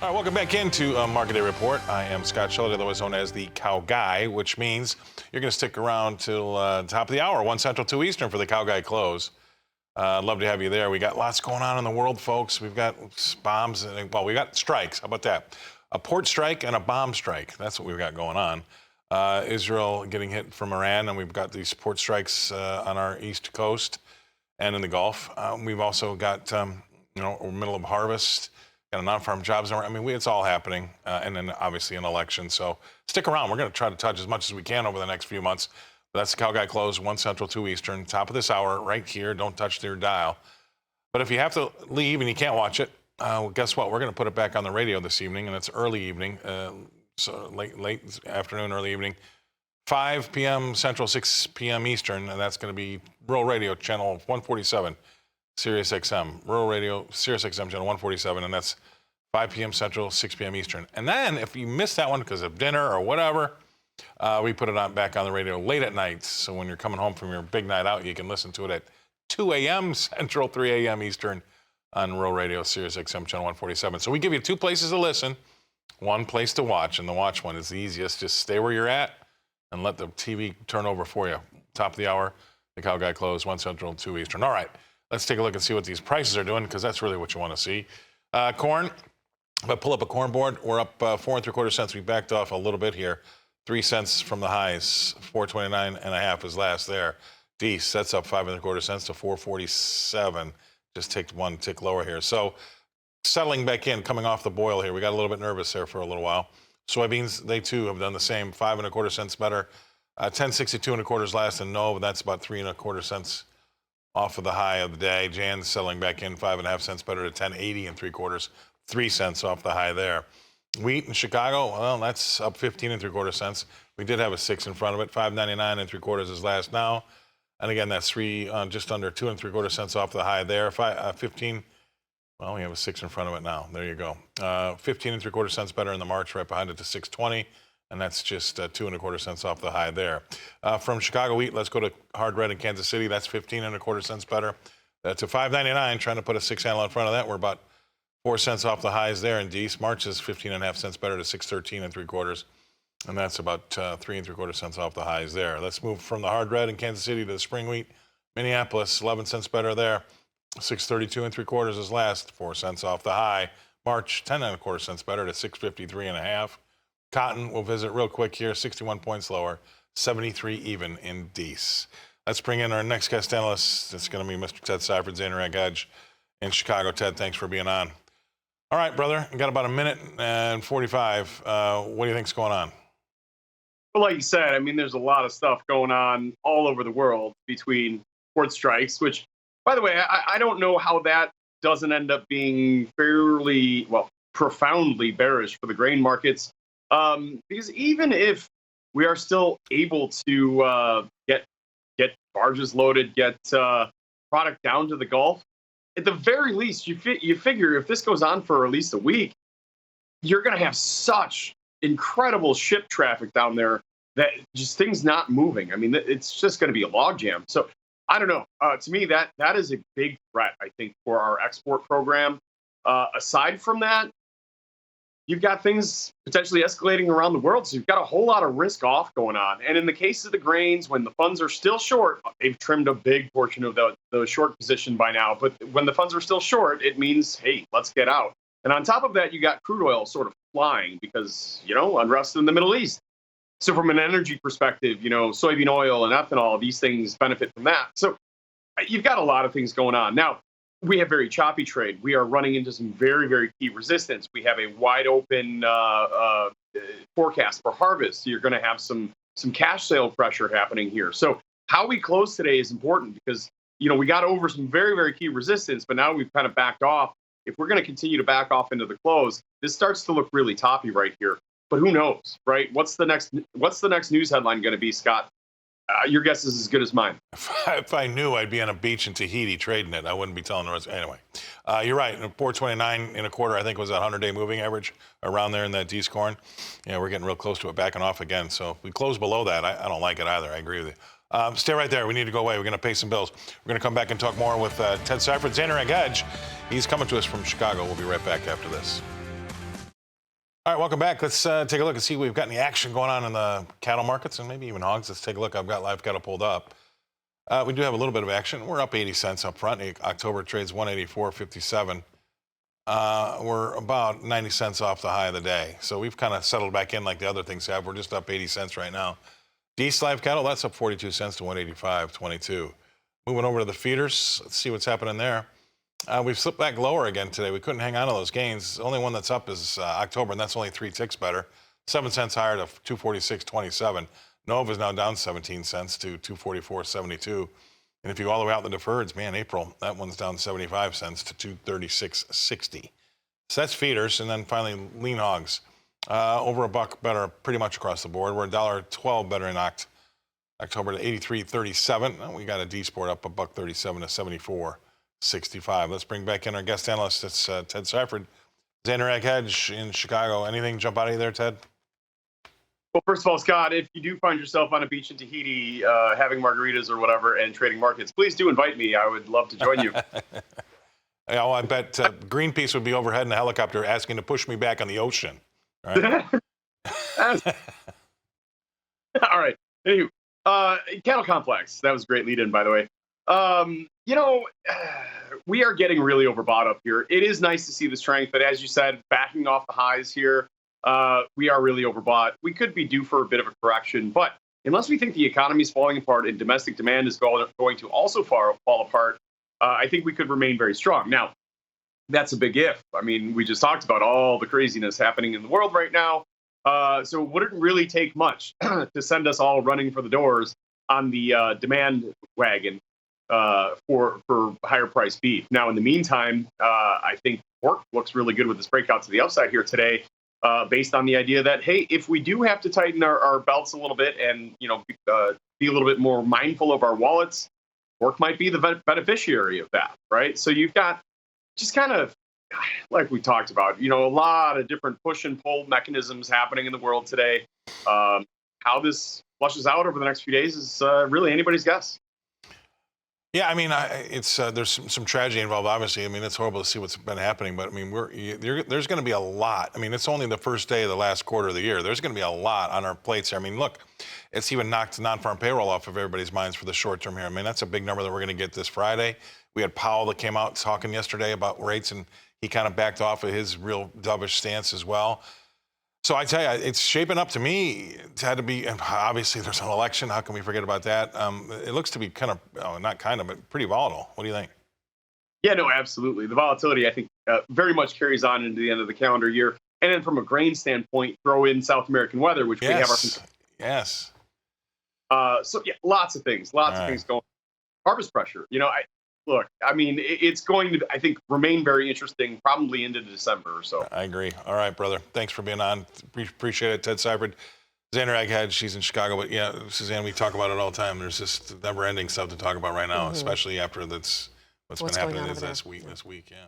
All right, welcome back into Market Day Report. I am Scott Shellady, otherwise known as the Cow Guy, which means you're going to stick around till top of the hour, 1 Central, 2 Eastern for the Cow Guy close. I'd love to have you there. We got lots going on in the world, folks. We've got bombs, well, we got strikes. How about that? A port strike and a bomb strike. That's what we've got going on. Israel getting hit from Iran, and we've got these port strikes on our east coast and in the Gulf. We've also got, middle of harvest. Got non-farm jobs. I mean, it's all happening, and then obviously an election. So stick around. We're going to try to touch as much as we can over the next few months. But that's the Cow Guy Close, 1 Central, 2 Eastern. Top of this hour, right here. Don't touch your dial. But if you have to leave and you can't watch it, well, guess what? We're going to put it back on the radio this evening, and it's early evening, so late afternoon, early evening, 5 p.m. Central, 6 p.m. Eastern, and that's going to be Rural Radio Channel 147. Sirius XM, Rural Radio, Sirius XM channel 147, and that's 5 p.m. Central, 6 p.m. Eastern. And then if you missed that one because of dinner or whatever, we put it back on the radio late at night. So when you're coming home from your big night out, you can listen to it at 2 a.m. Central, 3 a.m. Eastern on Rural Radio, Sirius XM channel 147. So we give you two places to listen, one place to watch, and the watch one is the easiest. Just stay where you're at and let the TV turn over for you. Top of the hour, the Cow Guy Close, 1 Central, 2 Eastern. All right. Let's take a look and see what these prices are doing, because that's really what you want to see. Corn, if I pull up a corn board, we're up 4 3/4 cents. We backed off a little bit here. 3 cents from the highs. 4.29.5 is last there. Dees, that's up 5 3/4 cents to 4.47. Just ticked one tick lower here. So settling back in, coming off the boil here. We got a little bit nervous there for a little while. Soybeans, they too have done the same. 5 1/4 cents better. 10.62 1/4 last, and no, that's about 3 1/4 cents off of the high of the day. Jan's selling back in 5 1/2 cents better to 10.80 3/4, 3 cents off the high there. Wheat in Chicago, well, that's up 15 3/4 cents. We did have a 6 in front of it. 5.99 3/4 is last now, and again that's just under 2 3/4 cents off the high there. 15. Well, we have a 6 in front of it now. There you go. 15 3/4 cents better in the March, right behind it to 6.20. And that's just 2 1/4 cents off the high there. From Chicago wheat, let's go to hard red in Kansas City. That's 15 1/4 cents better. To 5.99, trying to put a 6 handle in front of that. We're about 4 cents off the highs there in Dees. March is 15 1/2 cents better to 6.13 3/4. And that's about 3 3/4 cents off the highs there. Let's move from the hard red in Kansas City to the spring wheat. Minneapolis, 11 cents better there. 6.32 3/4 is last. 4 cents off the high. March, 10 1/4 cents better to 6.53 1/2. Cotton, we'll visit real quick here, 61 points lower, 73 even in Dees. Let's bring in our next guest analyst. It's going to be Mr. Ted Seifried, Zaner MarketCast in Chicago. Ted, thanks for being on. All right, brother, we got about a minute and 45. What do you think's going on? Well, like you said, I mean, there's a lot of stuff going on all over the world between port strikes, which, by the way, I don't know how that doesn't end up being profoundly bearish for the grain markets. Because even if we are still able to get barges loaded, get product down to the Gulf, at the very least, you figure if this goes on for at least a week, you're going to have such incredible ship traffic down there that just things not moving. I mean, it's just going to be a logjam. So I don't know. To me, that is a big threat, I think, for our export program. Aside from that, you've got things potentially escalating around the world. So you've got a whole lot of risk off going on. And in the case of the grains, when the funds are still short, they've trimmed a big portion of the short position by now. But when the funds are still short, it means, hey, let's get out. And on top of that, you got crude oil sort of flying because, unrest in the Middle East. So from an energy perspective, soybean oil and ethanol, these things benefit from that. So you've got a lot of things going on. Now, we have very choppy trade. We are running into some very, very key resistance. We have a wide open forecast for harvest. You're going to have some cash sale pressure happening here. So how we close today is important because, we got over some very, very key resistance, but now we've kind of backed off. If we're going to continue to back off into the close, this starts to look really toppy right here. But who knows, right? What's the next news headline going to be, Scott? Your guess is as good as mine. If I knew, I'd be on a beach in Tahiti trading it. I wouldn't be telling the rest. Anyway, you're right. 429 1/4, I think, was that 100-day moving average around there in that Dees corn. Yeah, we're getting real close to it, backing off again. So if we close below that, I don't like it either. I agree with you. Stay right there. We need to go away. We're going to pay some bills. We're going to come back and talk more with Ted Seifried, Zaner MarketCast. He's coming to us from Chicago. We'll be right back after this. All right, welcome back. Let's take a look and see if we've got any action going on in the cattle markets and maybe even hogs. Let's take a look. I've got live cattle pulled up. We do have a little bit of action. We're up 80 cents up front. October trades 184.57. We're about 90 cents off the high of the day. So we've kind of settled back in like the other things have. We're just up 80 cents right now. East live cattle, that's up 42 cents to 185.22. Moving over to the feeders, let's see what's happening there. We've slipped back lower again today. We couldn't hang on to those gains. The only one that's up is October, and that's only 3 ticks better. 7 cents higher to 246.27. Nova is now down 17 cents to 244.72. And if you go all the way out the deferreds, man, April, that one's down 75 cents to 236.60. So that's feeders. And then finally, lean hogs. Over $1 better pretty much across the board. We're $1.12 better in October to 83.37. We got a D-Sport up $1.37 to 74.65. Let's bring back in our guest analyst. It's Ted Seifried, Zaner MarketCast in Chicago. Anything jump out of you there, Ted? Well, first of all, Scott, if you do find yourself on a beach in Tahiti having margaritas or whatever and trading markets, please do invite me. I would love to join you. Yeah, well, I bet Greenpeace would be overhead in a helicopter asking to push me back on the ocean. Right? All right. Anywho, cattle complex. That was a great lead-in, by the way. We are getting really overbought up here. It is nice to see the strength, but as you said, backing off the highs here, we are really overbought. We could be due for a bit of a correction, but unless we think the economy is falling apart and domestic demand is going to also fall apart, I think we could remain very strong. Now, that's a big if. I mean, we just talked about all the craziness happening in the world right now. So it wouldn't really take much to send us all running for the doors on the demand wagon for higher priced beef. Now, in the meantime, I think pork looks really good with this breakout to the upside here today, based on the idea that, hey, if we do have to tighten our belts a little bit and, be a little bit more mindful of our wallets, pork might be the beneficiary of that, right? So you've got just kind of, like we talked about, a lot of different push and pull mechanisms happening in the world today. How this flushes out over the next few days is really anybody's guess. Yeah, I mean, it's there's some tragedy involved. Obviously, I mean, it's horrible to see what's been happening, but I mean, there's going to be a lot. I mean, it's only the first day of the last quarter of the year. There's going to be a lot on our plates here. I mean, look, it's even knocked non-farm payroll off of everybody's minds for the short term here. I mean, that's a big number that we're going to get this Friday. We had Powell that came out talking yesterday about rates, and he kind of backed off of his real dovish stance as well. So I tell you, it's shaping up to me. It had to be, and obviously there's an election. How can we forget about that? It looks to be kind of, not kind of, but pretty volatile. What do you think? Yeah, no, absolutely. The volatility, I think, very much carries on into the end of the calendar year. And then from a grain standpoint, throw in South American weather, which we have our Yes. So, yeah, lots of things going on. Harvest pressure. Look, I mean, it's going to, I think, remain very interesting probably into December or so. I agree. All right, brother. Thanks for being on. Appreciate it. Ted Seifried, Zaner MarketCast, she's in Chicago. But yeah, Suzanne, we talk about it all the time. There's just never-ending stuff to talk about right now, especially after what's been happening this week. Yeah.